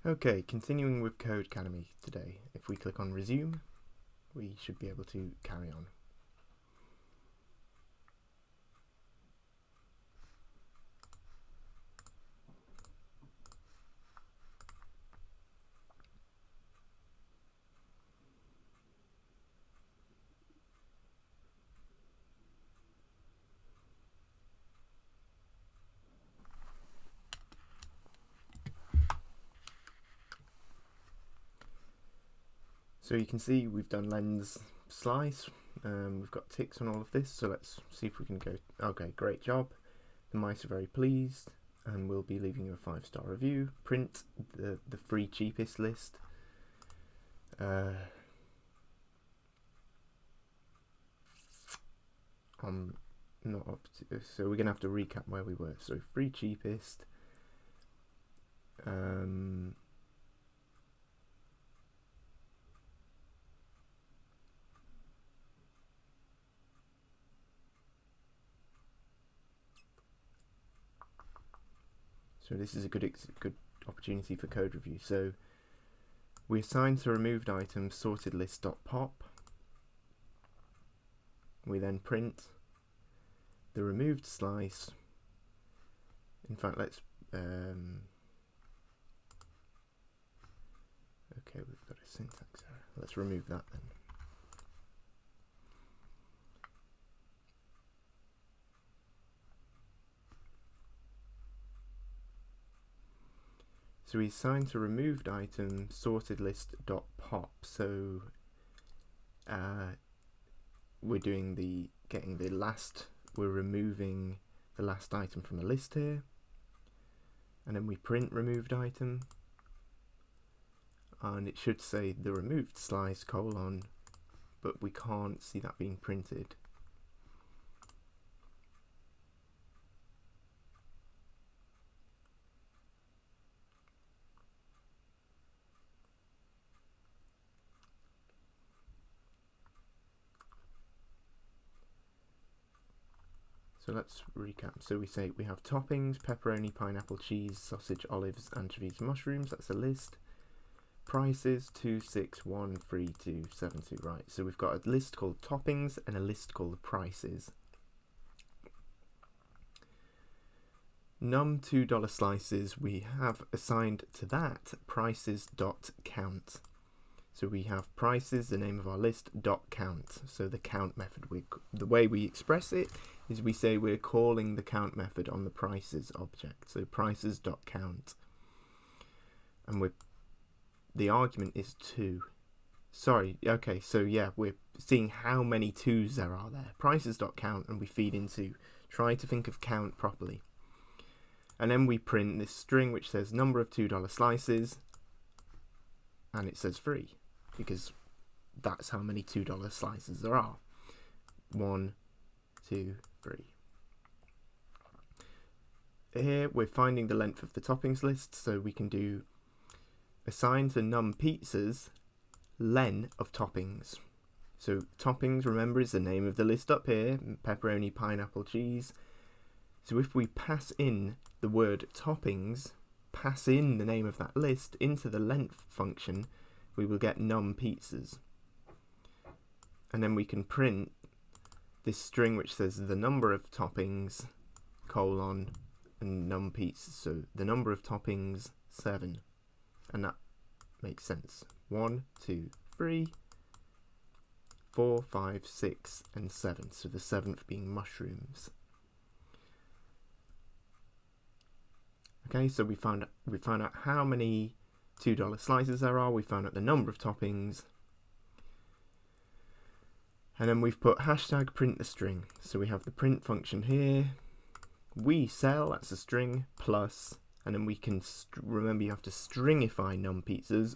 Okay, continuing with Codecademy today. If we click on resume, we should be able to carry on. So you can see we've done lens slice, we've got ticks on all of this, so let's see if we can go. Okay, great job. The mice are very pleased and we'll be leaving you a 5-star review. Print the free cheapest list. I'm not up to, so we're gonna have to recap where we were. So free cheapest. So this is a good opportunity for code review. So we assign to removed items sorted list.pop. We then print the removed slice. In fact, let's okay, we've got a syntax error. Let's remove that then. So we assign to removed item sorted list.pop. So we're doing we're removing the last item from the list here, and then we print removed item, and it should say the removed slice : but we can't see that being printed. So let's recap. So we say we have toppings: pepperoni, pineapple, cheese, sausage, olives, anchovies, mushrooms. That's a list. Prices: 26133272. Right. So we've got a list called toppings and a list called prices. Num $2 slices, we have assigned to that prices.count. So we have prices, the name of our list, .count. So the count method, the way we express it is we say we're calling the count method on the prices object. So prices.count. And the argument is 2. Sorry, okay, so yeah, we're seeing how many 2s there are there. Prices.count, and we feed into, try to think of count properly. And then we print this string which says number of $2 slices, and it says free, because that's how many $2 slices there are. 1, 2, 3. Here we're finding the length of the toppings list, so we can do assign to num pizzas len of toppings. So toppings, remember, is the name of the list up here: pepperoni, pineapple, cheese. So if we pass in the word toppings, pass in the name of that list into the length function, we will get num pizzas. And then we can print this string which says the number of toppings, and num pizzas. So the number of toppings, 7. And that makes sense. 1, 2, 3, 4, 5, 6, and 7. So the 7th being mushrooms. Okay, so we found out how many $2 slices there are. We found out the number of toppings. And then we've put hashtag print the string. So we have the print function here. We sell, that's a string, plus, and then we can, remember you have to stringify num pizzas,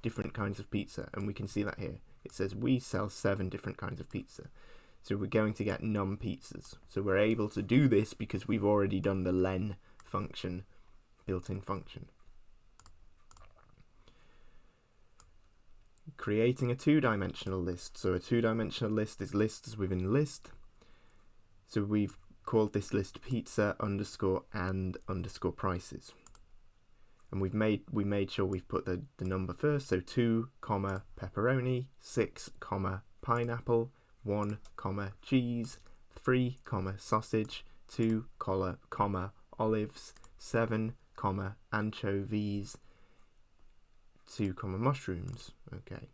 different kinds of pizza. And we can see that here. It says we sell 7 different kinds of pizza. So we're going to get num pizzas. So we're able to do this because we've already done the len function, built-in function. Creating a 2-dimensional list. So a 2-dimensional list is lists within list. So we've called this list pizza _and_prices. And we made sure we've put the number first, so 2, pepperoni, 6, pineapple, 1, cheese, 3, sausage, 2, olives, 7, anchovies, 2, mushrooms. Okay,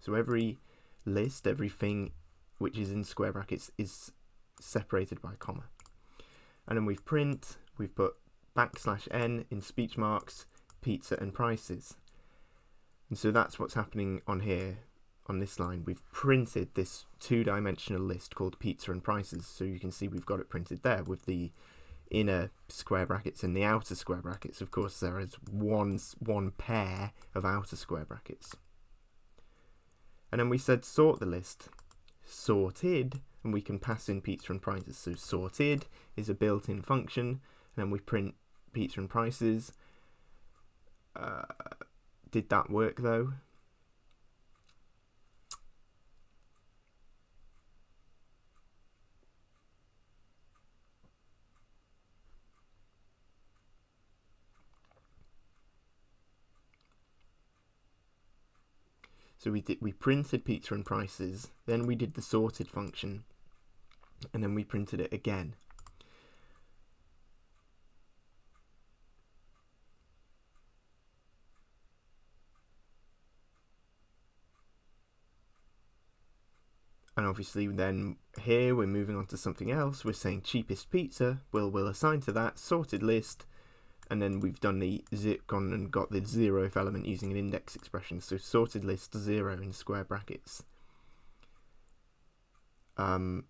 so every list, everything which is in square brackets is separated by comma. And then we've put \n in speech marks, pizza and prices. And so that's what's happening on here, on this line. We've printed this 2-dimensional list called pizza and prices. So you can see we've got it printed there with the inner square brackets and the outer square brackets. Of course, there is one pair of outer square brackets. And then we said sort the list. Sorted, and we can pass in pizza and prices. So sorted is a built-in function, and then we print pizza and prices. Did that work though? So we printed pizza and prices, then we did the sorted function, and then we printed it again. And obviously then here we're moving on to something else. We're saying cheapest pizza, we'll assign to that sorted list, and then we've done gone and got the 0th element using an index expression. So sorted list 0 in square brackets. But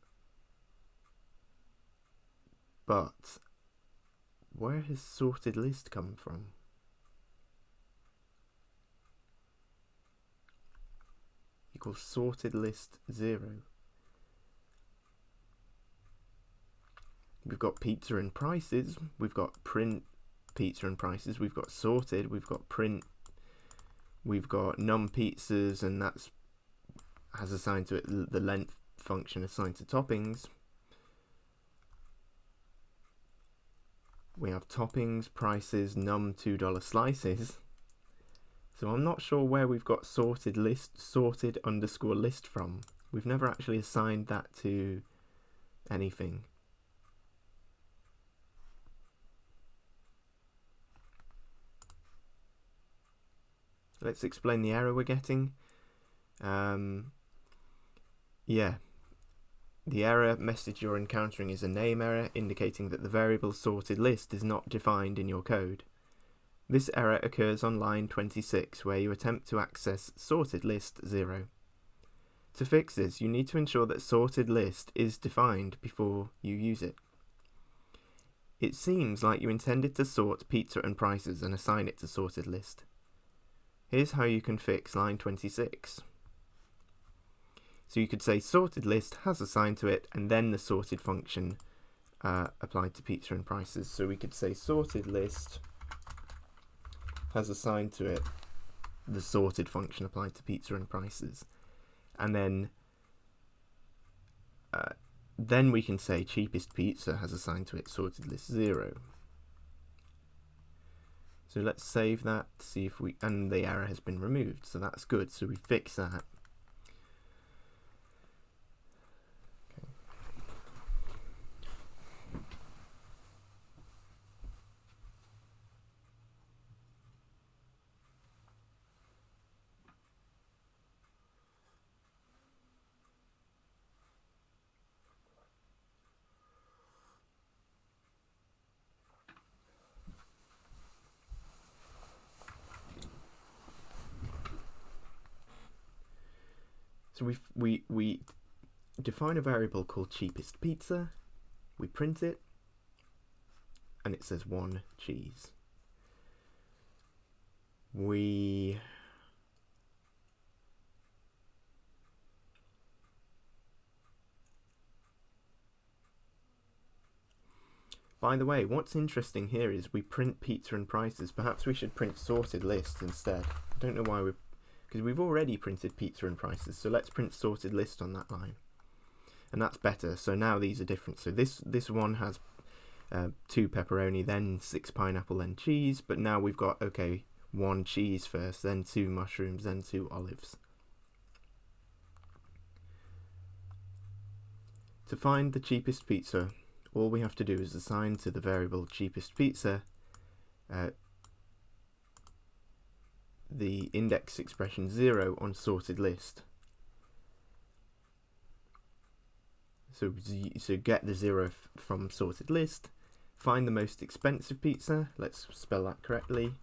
where has sorted list come from? Equals sorted list 0. We've got pizza and prices, we've got print pizza and prices, we've got sorted, we've got print, we've got num pizzas, and that's has assigned to it the length function assigned to toppings. We have toppings, prices, num $2 slices. So I'm not sure where we've got sorted underscore list from. We've never actually assigned that to anything. Let's explain the error we're getting. Yeah, the error message you're encountering is a name error indicating that the variable sorted list is not defined in your code. This error occurs on line 26 where you attempt to access sorted list 0. To fix this, you need to ensure that sorted list is defined before you use it. It seems like you intended to sort pizza and prices and assign it to sorted list. Here's how you can fix line 26. So you could say sorted list has assigned to it, and then the sorted function applied to pizza and prices. So we could say sorted list has assigned to it the sorted function applied to pizza and prices, and then we can say cheapest pizza has assigned to it sorted list 0. So let's save that, see if and the error has been removed, so that's good. So we fix that. So we define a variable called cheapest pizza, we print it, and it says 1 cheese. By the way, what's interesting here is we print pizza and prices. Perhaps we should print sorted list instead. I don't know why because we've already printed pizza and prices, so let's print sorted list on that line, and that's better. So now these are different. So this one has 2 pepperoni, then 6 pineapple, then cheese. But now we've got, okay, 1 cheese first, then 2 mushrooms, then 2 olives. To find the cheapest pizza, all we have to do is assign to the variable cheapest pizza the index expression 0 on sorted list. So get the 0 from sorted list, find the most expensive pizza, let's spell that correctly.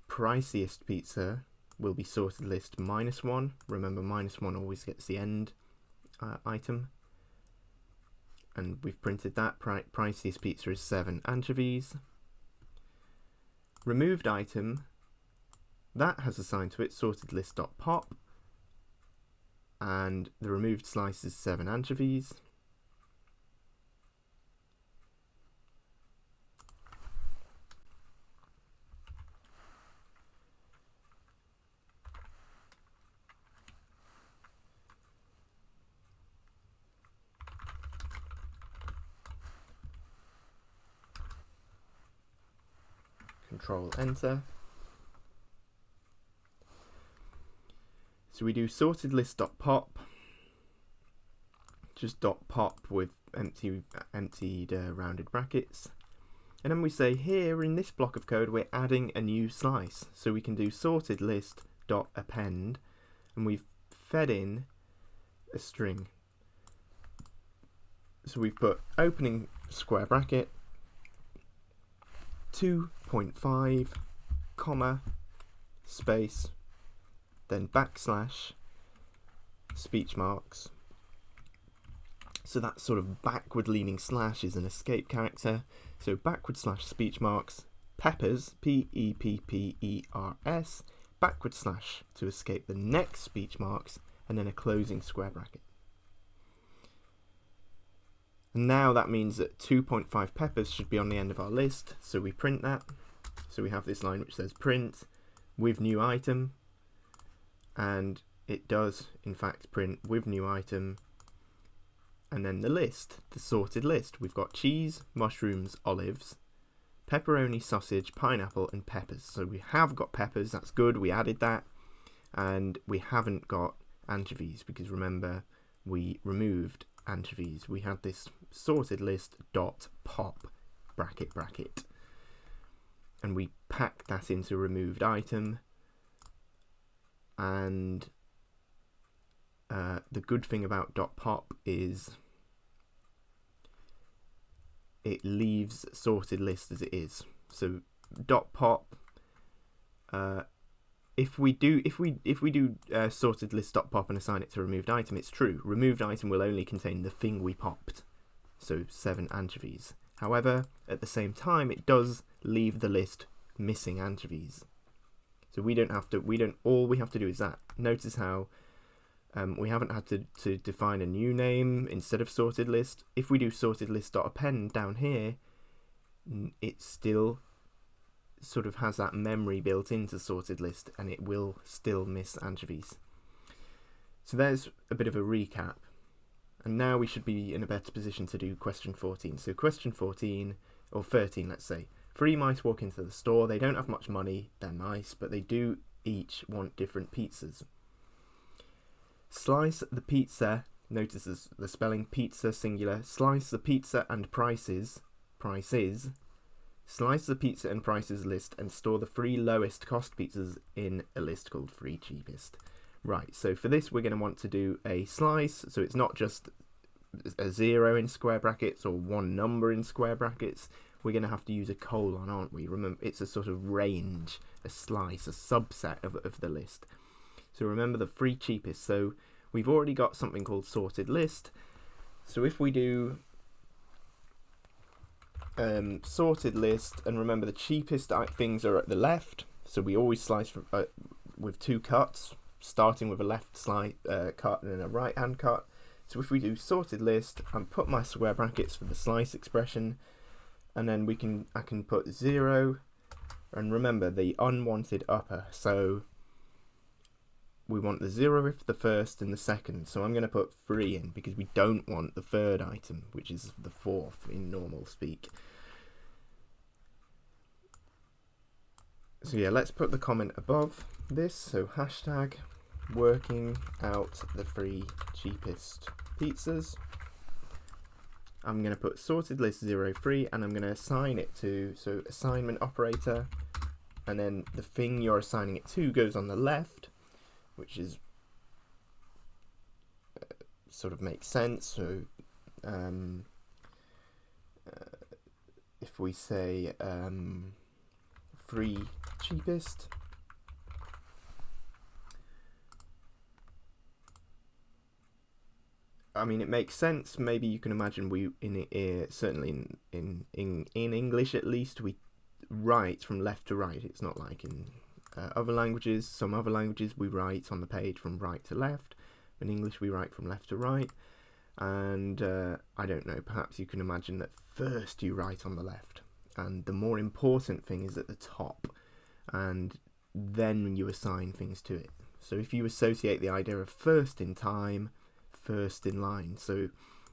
Priciest pizza will be sorted list -1. Remember, -1 always gets the end item. And we've printed that. Priciest pizza is 7 anchovies. Removed item, that has assigned to it sorted list.pop, and the removed slice is 7 anchovies. Control Enter. So we do sorted list.pop, just .pop with emptied rounded brackets, and then we say here in this block of code we're adding a new slice, so we can do sorted list.append, and we've fed in a string. So we've put opening square bracket 2.5 comma space, then backslash speech marks. So that sort of backward leaning slash is an escape character. So backward slash speech marks, peppers, P-E-P-P-E-R-S, backward slash to escape the next speech marks, and then a closing square bracket. And now that means that 2.5 peppers should be on the end of our list, so we print that. So we have this line which says print with new item, and it does in fact print with new item, and then the list, the sorted list. We've got cheese, mushrooms, olives, pepperoni, sausage, pineapple, and peppers. So we have got peppers, that's good, we added that, and we haven't got anchovies because remember we removed anchovies. We had this sorted list dot pop bracket bracket, and we packed that into removed item. And the good thing about .pop is it leaves sorted list as it is. So .pop, if we do sorted list.pop and assign it to removed item, it's true. Removed item will only contain the thing we popped, so 7 anchovies. However, at the same time, it does leave the list missing anchovies. So all we have to do is that. Notice how we haven't had to define a new name instead of sorted list. If we do sorted list.append down here, it still sort of has that memory built into sorted list, and it will still miss anchovies. So there's a bit of a recap, and now we should be in a better position to do question 14. So question 14, or 13 let's say. 3 mice walk into the store. They don't have much money, they're mice, but they do each want different pizzas. Slice the pizza, notice the spelling pizza singular, slice the pizza and prices, slice the pizza and prices list and store the 3 lowest cost pizzas in a list called 3 cheapest. Right, so for this we're going to want to do a slice, so it's not just a 0 in square brackets or 1 number in square brackets. We're going to have to use a colon, aren't we? Remember, it's a sort of range, a slice, a subset of the list. So remember the 3 cheapest. So we've already got something called sorted list. So if we do sorted list, and remember the cheapest things are at the left, so we always slice with 2 cuts, starting with a left cut and then a right hand cut. So if we do sorted list and put my square brackets for the slice expression, and then I can put 0, and remember the unwanted upper. So we want the 0th, the 1st, and the 2nd. So I'm going to put 3 in because we don't want the 3rd item, which is the 4th in normal speak. So yeah, let's put the comment above this. So hashtag working out the 3 cheapest pizzas. I'm going to put sorted list 03, and I'm going to assign it to, so assignment operator, and then the thing you're assigning it to goes on the left, which is sort of makes sense. So if we say 3 cheapest, I mean, it makes sense. Maybe you can imagine certainly in English at least, we write from left to right. It's not like in other languages. Some other languages we write on the page from right to left. In English we write from left to right. And I don't know, perhaps you can imagine that first you write on the left, and the more important thing is at the top, and then you assign things to it. So if you associate the idea of first in time, first in line. So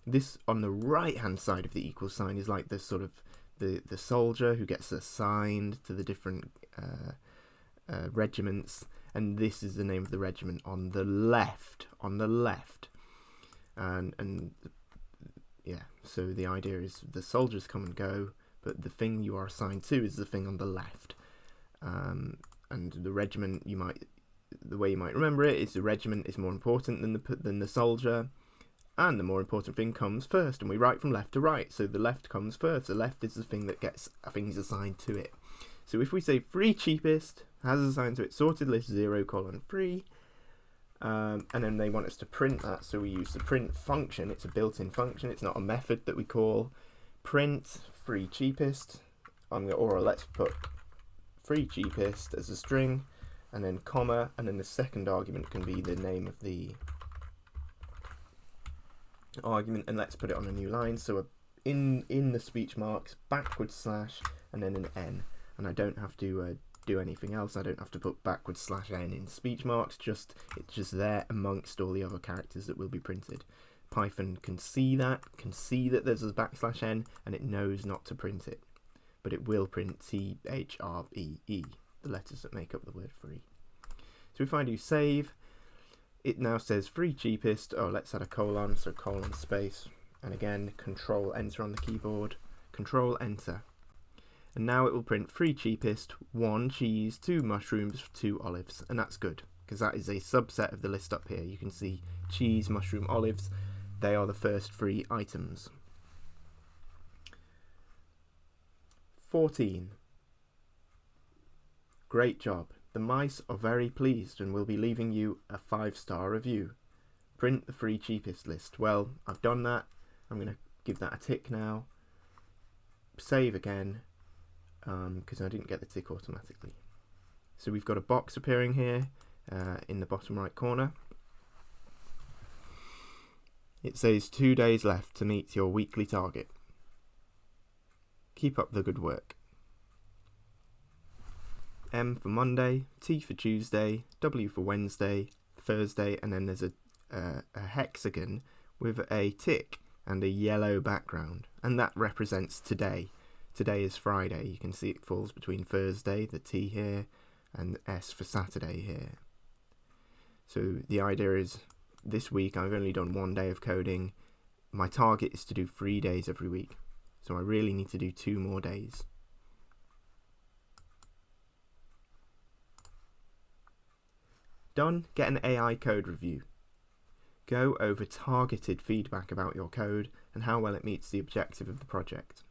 this on the right hand side of the equal sign is like the sort of the soldier who gets assigned to the different regiments, and this is the name of the regiment on the left. And yeah, so the idea is the soldiers come and go, but the thing you are assigned to is the thing on the left. And the regiment, the way you might remember it is the regiment is more important than the soldier, and the more important thing comes first, and we write from left to right, so the left comes first. The left is the thing that gets things assigned to it. So if we say 3 cheapest has assigned to it sorted list 0:3, and then they want us to print that, so we use the print function. It's a built-in function, it's not a method that we call. Print 3 cheapest, or let's put 3 cheapest as a string, and then comma, and then the second argument can be the name of the argument, and let's put it on a new line. So in the speech marks, backward slash, and then an n, and I don't have to do anything else. I don't have to put backward slash n in speech marks, it's just there amongst all the other characters that will be printed. Python can see that there's a backslash n, and it knows not to print it, but it will print THREE, the letters that make up the word free. So if I do save, it now says 3 cheapest. Oh, let's add a colon, so colon space, and again control enter on the keyboard, control enter, and now it will print 3 cheapest, 1 cheese, 2 mushrooms, 2 olives, and that's good because that is a subset of the list up here. You can see cheese, mushroom, olives, they are the first 3 items. 14. Great job. The mice are very pleased and will be leaving you a 5-star review. Print the 3 cheapest list. Well, I've done that. I'm going to give that a tick now. Save again, because I didn't get the tick automatically. So we've got a box appearing here in the bottom right corner. It says 2 days left to meet your weekly target. Keep up the good work. M for Monday, T for Tuesday, W for Wednesday, Thursday, and then there's a hexagon with a tick and a yellow background, and that represents today. Today is Friday. You can see it falls between Thursday, the T here, and S for Saturday here. So the idea is this week I've only done 1 day of coding. My target is to do 3 days every week, so I really need to do 2 more days. Done. Get an AI code review. Go over targeted feedback about your code and how well it meets the objective of the project.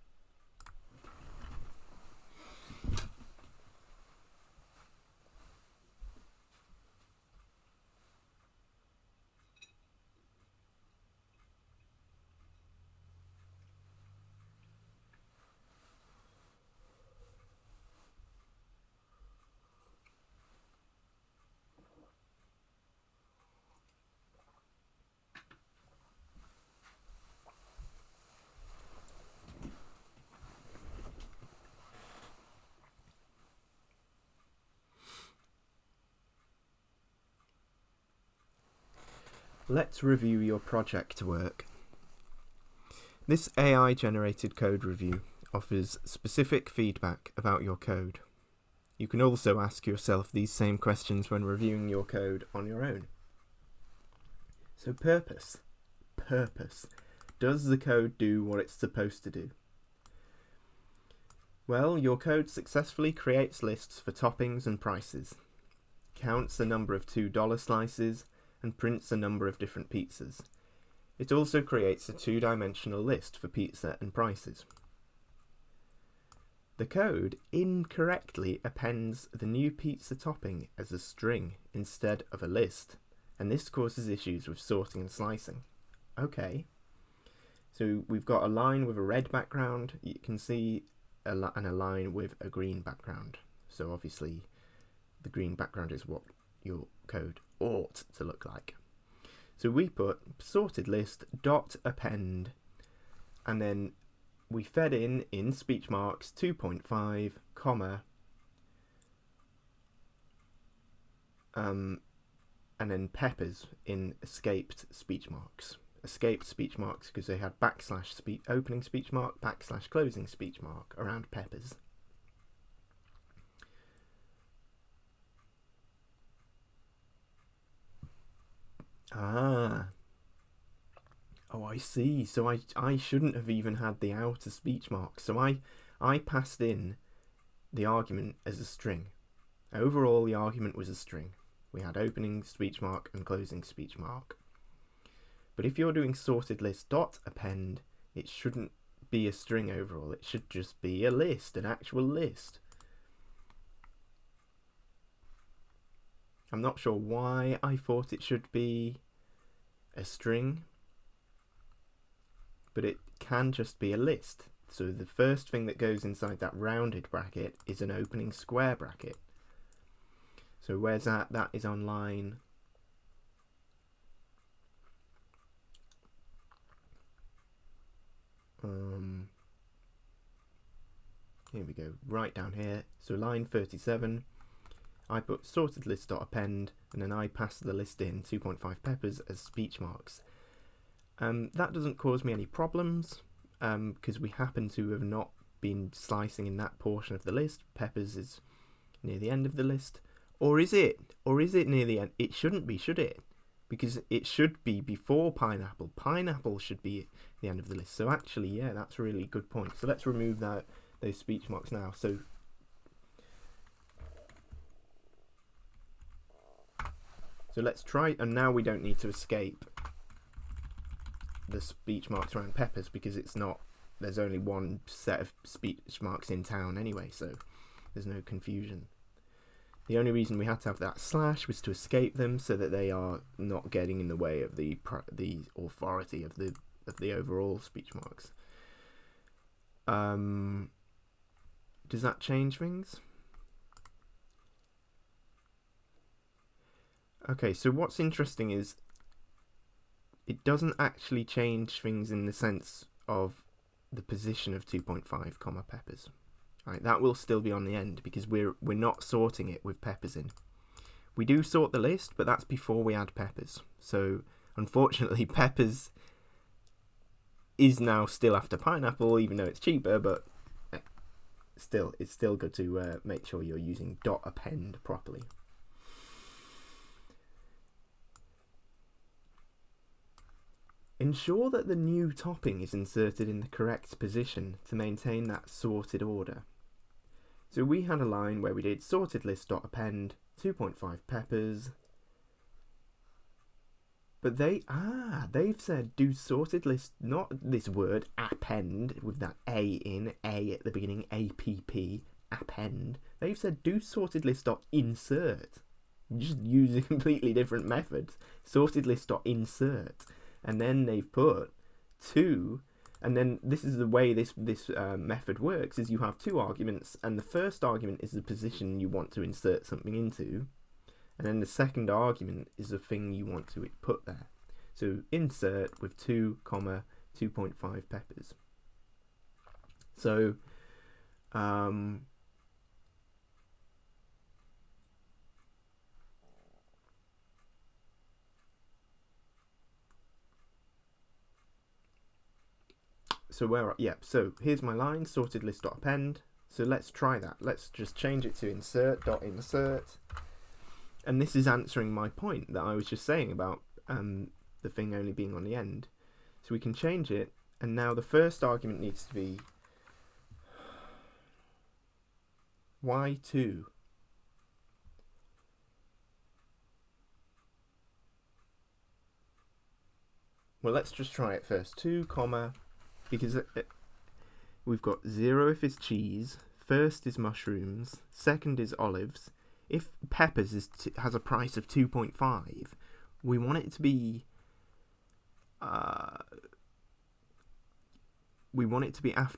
Let's review your project work. This AI-generated code review offers specific feedback about your code. You can also ask yourself these same questions when reviewing your code on your own. So purpose. Does the code do what it's supposed to do? Well, your code successfully creates lists for toppings and prices, counts the number of $2 slices, and prints a number of different pizzas. It also creates a two-dimensional list for pizza and prices. The code incorrectly appends the new pizza topping as a string instead of a list, and this causes issues with sorting and slicing. Okay, so we've got a line with a red background, you can see, and a line with a green background. So obviously the green background is what your code ought to look like. So we put sorted list dot append, and then we fed in speech marks 2.5 comma and then peppers in escaped speech marks because they had backslash opening speech mark, backslash closing speech mark around peppers. Oh, I see. So I shouldn't have even had the outer speech mark. So I passed in the argument as a string. Overall, the argument was a string. We had opening speech mark and closing speech mark. But if you're doing sorted list dot append, it shouldn't be a string overall. It should just be a list, an actual list. I'm not sure why I thought it should be a string, but it can just be a list. So the first thing that goes inside that rounded bracket is an opening square bracket. So where's that? That is on line here we go, right down here. So line 37, I put sorted list dot append, and then I pass the list in 2.5 peppers as speech marks. That doesn't cause me any problems because we happen to have not been slicing in that portion of the list. Peppers is near the end of the list. Or is it? Or is it near the end? It shouldn't be, should it? Because it should be before pineapple. Pineapple should be at the end of the list. So actually, yeah, that's a really good point. So let's remove those speech marks now. So let's try, and now we don't need to escape the speech marks around peppers because it's not, there's only one set of speech marks in town anyway, so there's no confusion. The only reason we had to have that slash was to escape them so that they are not getting in the way of the authority of the overall speech marks. Does that change things? Okay, so what's interesting is it doesn't actually change things in the sense of the position of 2.5 comma peppers. Right, that will still be on the end because we're not sorting it with peppers in. We do sort the list, but that's before we add peppers. So unfortunately, peppers is now still after pineapple, even though it's cheaper, but still, it's still good to make sure you're using dot append properly. Ensure that the new topping is inserted in the correct position to maintain that sorted order. So we had a line where we did sorted list dot append 2.5 peppers, but they've said do sorted list, not this word append with that a at the beginning, append. They've said do sorted list dot insert. Just use a completely different method. Sorted list dot insert. And then they've put two, and then this is the way this method works, is you have two arguments, and the first argument is the position you want to insert something into, and then the second argument is the thing you want to put there. So insert with 2.5 peppers. So So here's my line, sorted list.append. So let's try that. Let's just change it to insert.insert. And this is answering my point that I was just saying about the thing only being on the end. So we can change it, and now the first argument needs to be y2. Well, let's just try it first. 2, comma, because we've got 0 if it's cheese, first is mushrooms, second is olives. If peppers has a price of 2.5, we want it to be after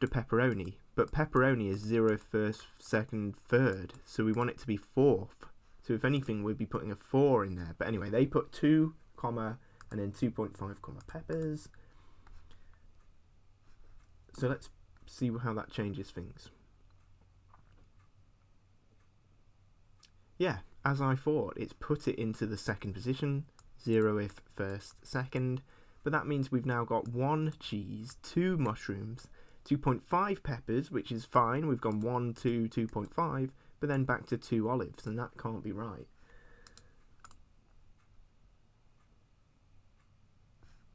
pepperoni, but pepperoni is 0 first, second, third, so we want it to be fourth. So if anything, we'd be putting a 4 in there. But anyway, they put 2, comma, and then 2.5, comma, peppers. So let's see how that changes things. Yeah, as I thought, it's put it into the second position, 0 if first, second, but that means we've now got 1 cheese, 2 mushrooms, 2.5 peppers, which is fine, we've gone 1, 2, 2.5, but then back to 2 olives, and that can't be right.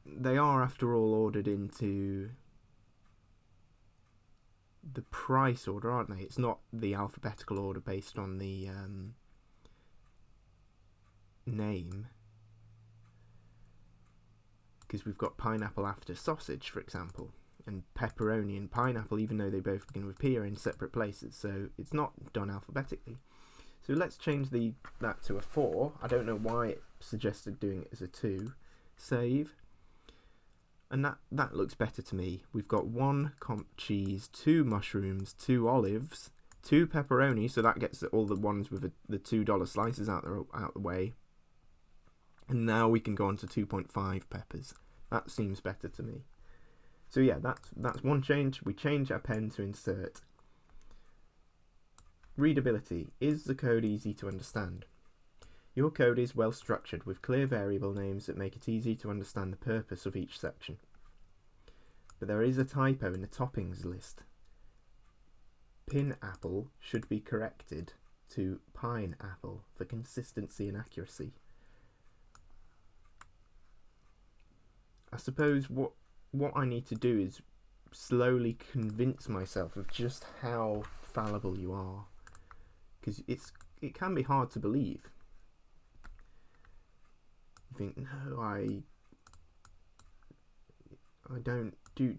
They are, after all, ordered into the price order, aren't they? It's not the alphabetical order based on the name, because we've got pineapple after sausage, for example, and pepperoni and pineapple, even though they both begin with P, are in separate places, so it's not done alphabetically. So let's change that to a 4. I don't know why it suggested doing it as a 2. Save. And that looks better to me. We've got 1 cheese, 2 mushrooms, 2 olives, 2 pepperoni, so that gets all the ones with the $2 slices out the way. And now we can go on to 2.5 peppers. That seems better to me. So yeah, that's one change. We change append to insert. Readability. Is the code easy to understand? Your code is well structured with clear variable names that make it easy to understand the purpose of each section. But there is a typo in the toppings list. Pineapple should be corrected to pineapple for consistency and accuracy. I suppose what I need to do is slowly convince myself of just how fallible you are, because it can be hard to believe. You think, no, I don't do.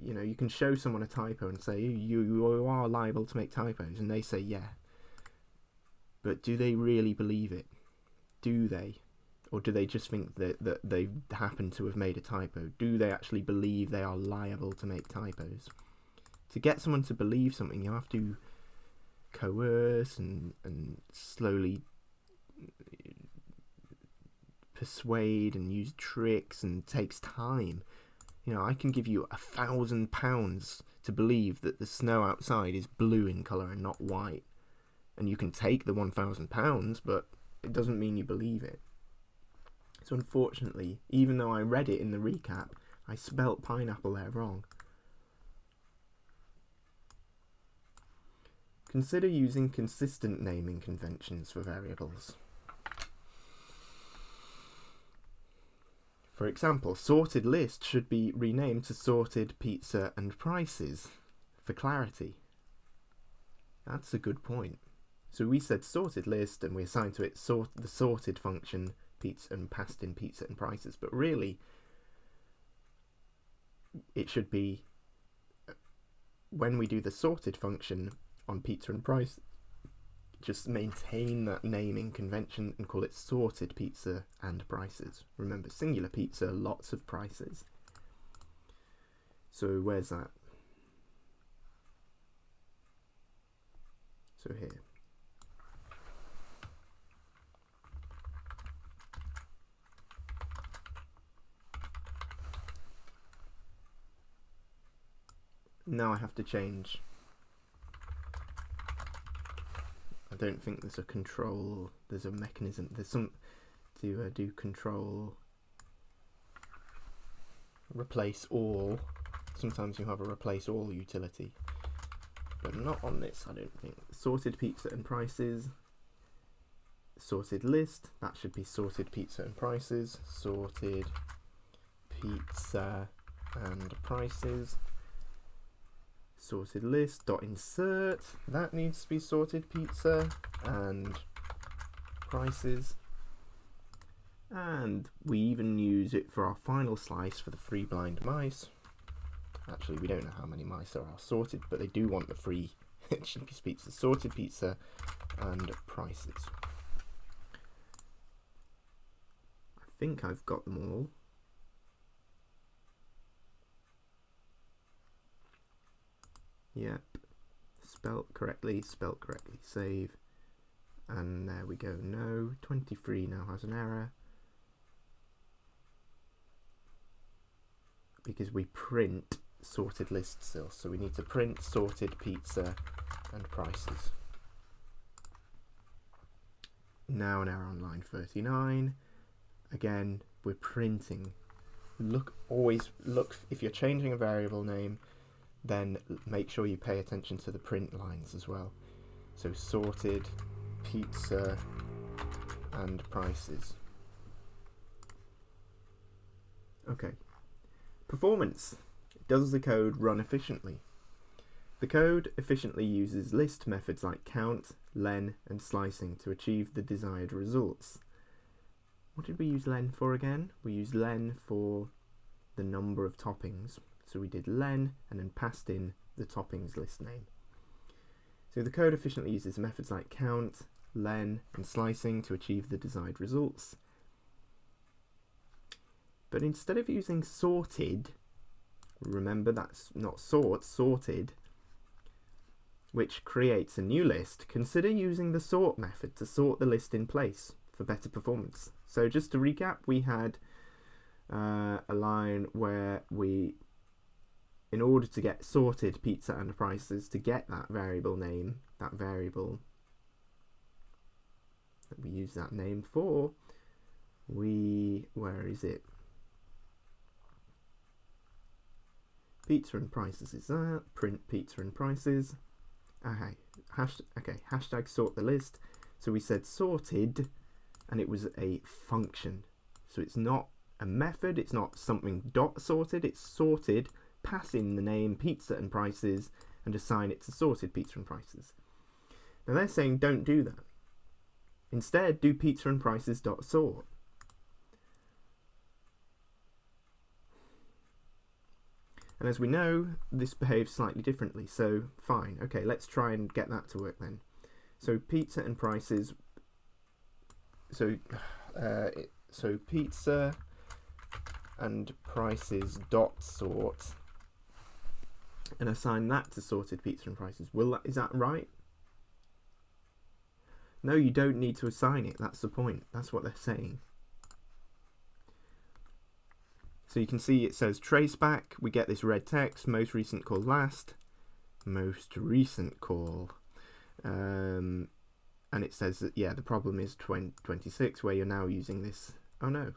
You know, you can show someone a typo and say you are liable to make typos, and they say yeah. But do they really believe it? Do they? Or do they just think that they happen to have made a typo? Do they actually believe they are liable to make typos? To get someone to believe something, you have to coerce and slowly persuade and use tricks, and it takes time. You know, I can give you £1,000 to believe that the snow outside is blue in colour and not white. And you can take the £1,000, but it doesn't mean you believe it. So unfortunately, even though I read it in the recap, I spelt pineapple there wrong. Consider using consistent naming conventions for variables. For example, sorted list should be renamed to sorted pizza and prices for clarity. That's a good point. So we said sorted list and we assigned to it the sorted function pizza and passed in pizza and prices, but really it should be, when we do the sorted function on pizza and price, just maintain that naming convention and call it sorted pizza and prices. Remember, singular pizza, lots of prices. So where's that? So here. Now I have to change. I don't think there's a control, there's a mechanism, there's some to do control, replace all, sometimes you have a replace all utility, but not on this, I don't think. Sorted pizza and prices. Sorted list, that should be sorted pizza and prices. Sorted pizza and prices. Sorted list dot insert, that needs to be sorted pizza and prices. And we even use it for our final slice for the free blind mice. Actually, we don't know how many mice there are sorted, but they do want the free cheapest pizza. Sorted pizza and prices. I think I've got them all. Yep. Spelt correctly, save. And there we go. No, 23 now has an error. Because we print sorted list still. So we need to print sorted pizza and prices. Now an error on line 39. Again, we're printing. Always look, if you're changing a variable name, then make sure you pay attention to the print lines as well. So sorted pizza and prices. Okay. Performance. Does the code run efficiently? The code efficiently uses list methods like count, len, and slicing to achieve the desired results. What did we use len for again? We used len for the number of toppings. So we did len and then passed in the toppings list name. So the code efficiently uses methods like count, len, and slicing to achieve the desired results. But instead of using sorted, remember that's not sorted, which creates a new list, consider using the sort method to sort the list in place for better performance. So just to recap, we had a line where we, in order to get sorted pizza and prices, to get that variable name, that variable that we use that name for, where is it? Pizza and prices is that, print pizza and prices. Okay, hashtag sort the list. So we said sorted, and it was a function. So it's not a method, it's not something dot sorted, it's sorted, pass in the name pizza and prices, and assign it to sorted pizza and prices. Now they're saying don't do that. Instead, do pizza and prices dot sort. And as we know, this behaves slightly differently, so fine. Okay, let's try and get that to work then. So pizza and prices, so pizza and prices dot sort, and assign that to sorted pizza and prices. Is that right? No, you don't need to assign it. That's the point. That's what they're saying. So you can see it says traceback. We get this red text, most recent call last, most recent call. And it says that, yeah, the problem is 26, where you're now using this. Oh no.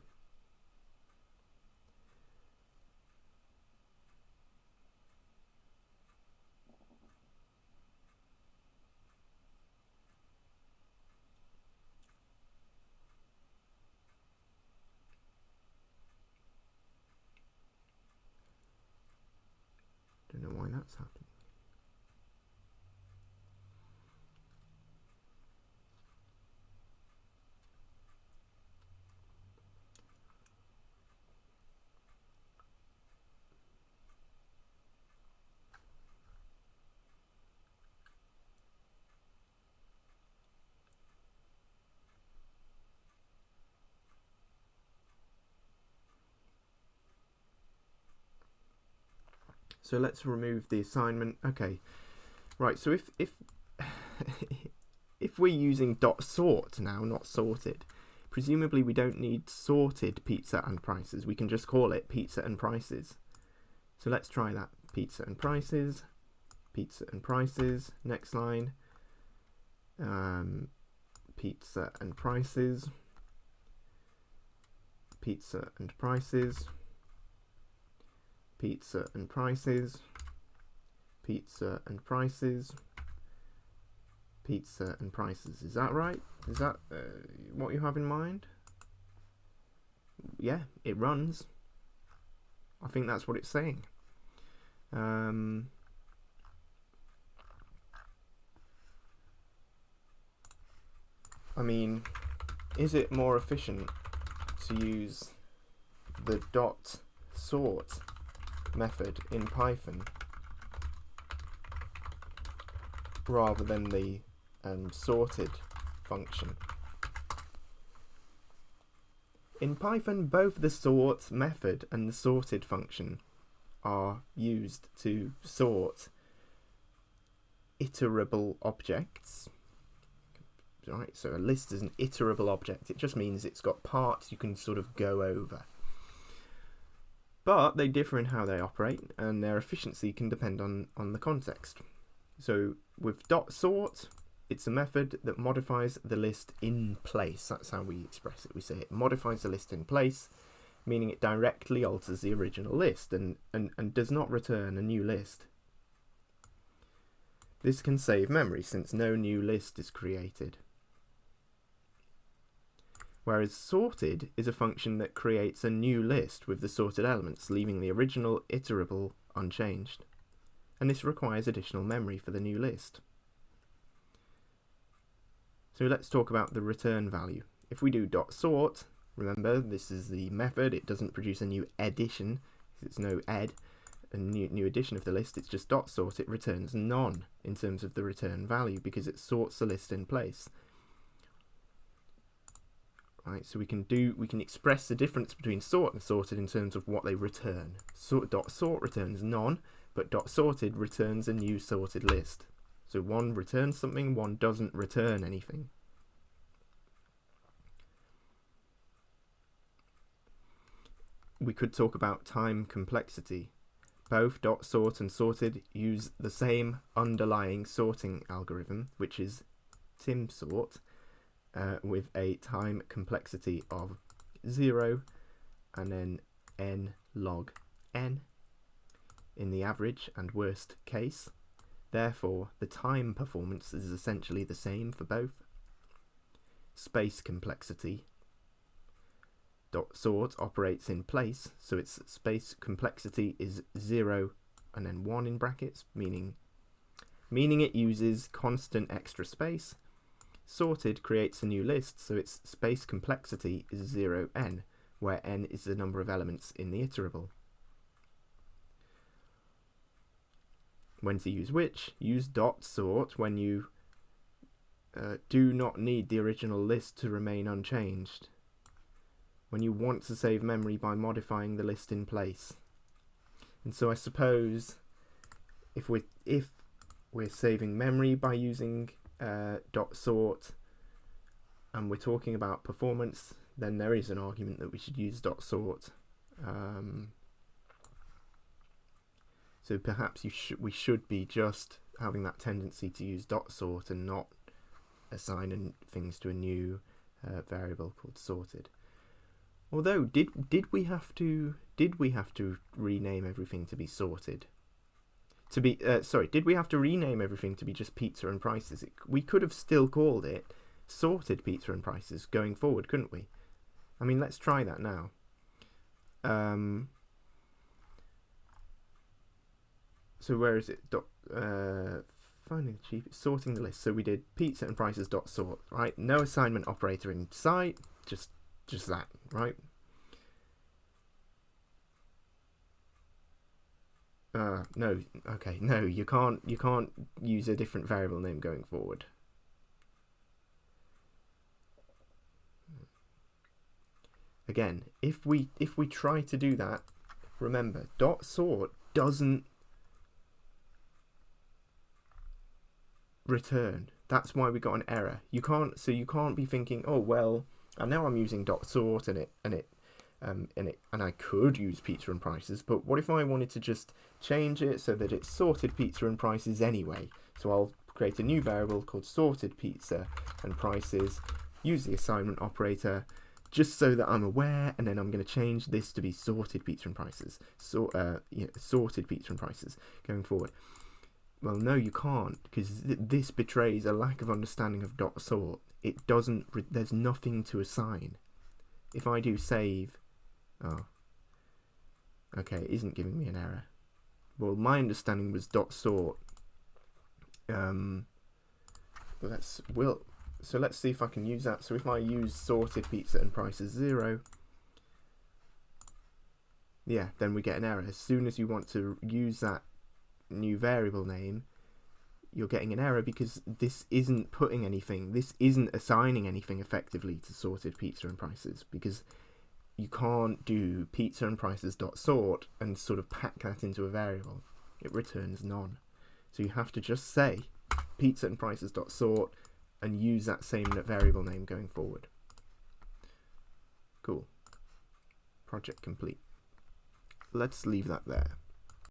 Don't know why that's happening. So let's remove the assignment. Okay, right. So if if we're using dot sort now, not sorted, presumably we don't need sorted pizza and prices. We can just call it pizza and prices. So let's try that. Pizza and prices. Pizza and prices. Next line. Pizza and prices. Pizza and prices. pizza and prices, pizza and prices, pizza and prices. Is that right? Is that what you have in mind? Yeah, it runs. I think that's what it's saying. I mean, is it more efficient to use the dot sort method in Python rather than the sorted function? In Python, both the sort method and the sorted function are used to sort iterable objects. Right, so a list is an iterable object. It just means it's got parts you can sort of go over. But they differ in how they operate, and their efficiency can depend on the context. So with dot sort, it's a method that modifies the list in place. That's how we express it. We say it modifies the list in place, meaning it directly alters the original list and does not return a new list. This can save memory since no new list is created. Whereas sorted is a function that creates a new list with the sorted elements, leaving the original iterable unchanged. And this requires additional memory for the new list. So let's talk about the return value. If we do dot sort, remember this is the method, it doesn't produce a new addition, it's no add, a new addition of the list, it's just dot sort, it returns none in terms of the return value because it sorts the list in place. Right, so we can express the difference between sort and sorted in terms of what they return. Dot sort returns none, but dot sorted returns a new sorted list. So one returns something, one doesn't return anything. We could talk about time complexity. Both dot sort and sorted use the same underlying sorting algorithm, which is timsort, with a time complexity of 0 and then n log n in the average and worst case. Therefore, the time performance is essentially the same for both. Space complexity. Dot sort operates in place, so its space complexity is 0 and then 1 in brackets, meaning it uses constant extra space. Sorted creates a new list, so its space complexity is 0n, where n is the number of elements in the iterable. When to use which? Use dot sort when you do not need the original list to remain unchanged. When you want to save memory by modifying the list in place. And so I suppose if we're saving memory by using dot sort and we're talking about performance, then there is an argument that we should use dot sort. So perhaps we should be just having that tendency to use dot sort and not assign things to a new variable called sorted. Although did we have to rename everything to be sorted? Did we have to rename everything to be just pizza and prices? We could have still called it sorted pizza and prices going forward, couldn't we? I mean, let's try that now. So where is it? Finding the cheapest, sorting the list. So we did pizza and prices dot sort, right? No assignment operator in sight, just that, right? No, okay, no, you can't use a different variable name going forward. Again, if we try to do that, remember, dot sort doesn't return. That's why we got an error. You can't be thinking, oh well, and now I'm using dot sort and I could use pizza and prices, but what if I wanted to just change it so that it's sorted pizza and prices anyway? So I'll create a new variable called sorted pizza and prices, use the assignment operator, just so that I'm aware, and then I'm going to change this to be sorted pizza and prices. Sorted pizza and prices going forward. Well, no, you can't, because this betrays a lack of understanding of dot sort. It doesn't. There's nothing to assign. If I do save, oh, okay, it isn't giving me an error. Well, my understanding was dot sort. So let's see if I can use that. So if I use sorted pizza and prices 0, yeah, then we get an error. As soon as you want to use that new variable name, you're getting an error because this isn't putting anything. This isn't assigning anything effectively to sorted pizza and prices, because you can't do pizza and prices dot sort and sort of pack that into a variable. It returns none. So you have to just say pizza and prices dot sort and use that same variable name going forward. Cool. Project complete. Let's leave that there.